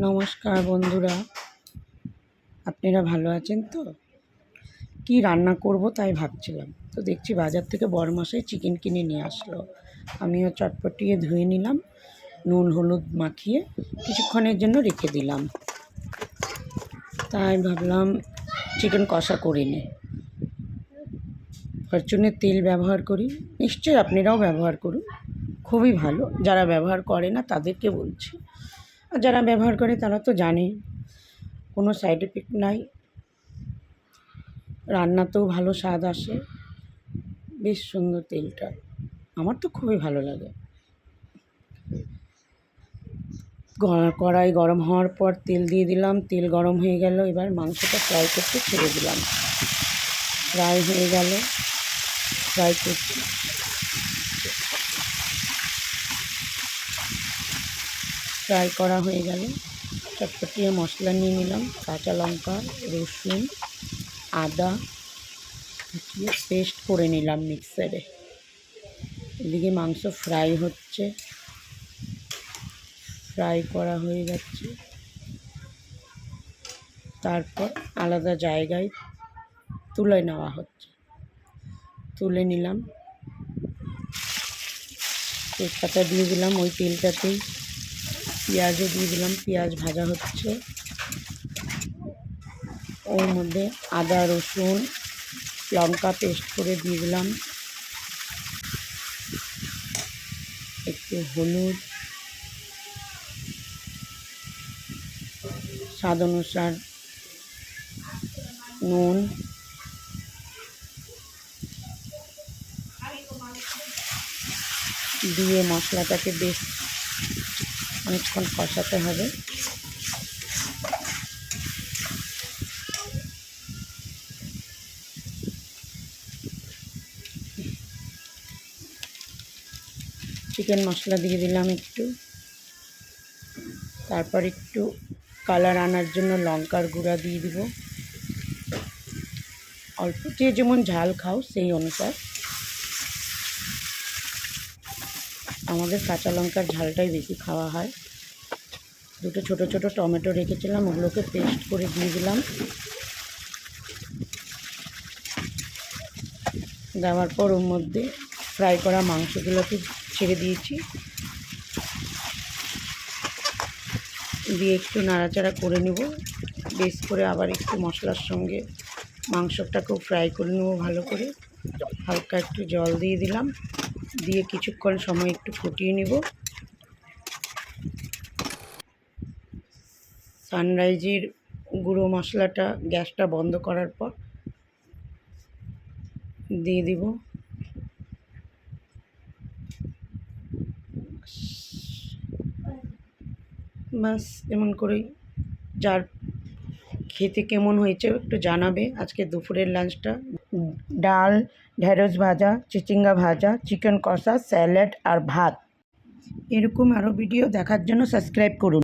নমস্কার বন্ধুরা, আপনারা ভালো আছেন তো? কি রান্না করব তাই ভাবছিলাম, তো দেখছি বাজার থেকে বড়মশাই চিকেন কিনে নিয়ে আসলো। আমিও চটপটিয়ে ধুয়ে নিলাম, নুন হলুদ মাখিয়ে কিছুক্ষণের জন্য রেখে দিলাম। তাই ভাবলাম চিকেন কষা করে নিই। ফরচুনের তেল ব্যবহার করি, নিশ্চয়ই আপনারাও ব্যবহার করুন, খুবই ভালো। যারা ব্যবহার করে না তাদেরকে বলছি, আর যারা ব্যবহার করে তারা তো জানে কোনো সাইড এফেক্ট নাই, রান্নাতেও ভালো স্বাদ আসে, বেশ সুন্দর তেলটা, আমার তো খুবই ভালো লাগে। কড়াই গরম হওয়ার পর তেল দিয়ে দিলাম, তেল গরম হয়ে গেল, এবার মাংসটা ফ্রাই করতে ছেড়ে দিলাম। ফ্রাই হয়ে গেল, ফ্রাই করছি, ফ্রাই করা হয়ে গেল, চটপটিয়ে মশলা নিয়ে নিলাম, কাঁচা লঙ্কা, রসুন, আদা দিয়ে পেস্ট করে নিলাম মিক্সারে। এদিকে মাংস ফ্রাই হচ্ছে, ফ্রাই করা হয়ে যাচ্ছে, তারপর আলাদা জায়গায় তুলে নেওয়া হচ্ছে। তুলে নিলাম, তেজপাতা দিয়ে দিলাম, ওই তেলটাতেই পেঁয়াজও দিয়ে দিলাম, পেঁয়াজ ভাজা হচ্ছে। ওর মধ্যে আদা রসুন লঙ্কা পেস্ট করে দিয়ে দিলাম, একটু হলুদ, স্বাদ অনুসার নুন, দিয়ে মশলাটাকে বেশ অনেকক্ষণ কষাতে হবে। চিকেন মশলা দিয়ে দিলাম একটু, তারপর একটু কালার আনার জন্য লঙ্কার গুঁড়া দিয়ে দিব, অল্প, যে যেমন ঝাল খাও সেই অনুসার। আমাদের কাঁচা লঙ্কার ঝালটাই বেশি খাওয়া হয়। দুটো ছোটো ছোটো টমেটো রেখেছিলাম, ওগুলোকে পেস্ট করে দিয়ে দিলাম। দেওয়ার পর ওর মধ্যে ফ্রাই করা মাংসগুলোকে ছেড়ে দিয়েছি, দিয়ে একটু নাড়াচাড়া করে নেব, বেশ করে আবার একটু মশলার সঙ্গে মাংসটাকেও ফ্রাই করে নেব ভালো করে। হালকা একটু জল দিয়ে দিলাম, দিয়ে কিছুক্ষণ সময় একটু ফুটিয়ে নেব। সানরাইজের গুঁড়ো মশলাটা গ্যাসটা বন্ধ করার পর দিয়ে দিব। বাস এমন করেই, যার খেতে কেমন হয়েছে একটু জানাবে। আজকে দুপুরের লাঞ্চটা ডাল, ঢেঁড়স ভাজা, চিচিঙ্গা ভাজা, চিকেন কষা, স্যালাড আর ভাত। এরকম আরও ভিডিও দেখার জন্য সাবস্ক্রাইব করুন।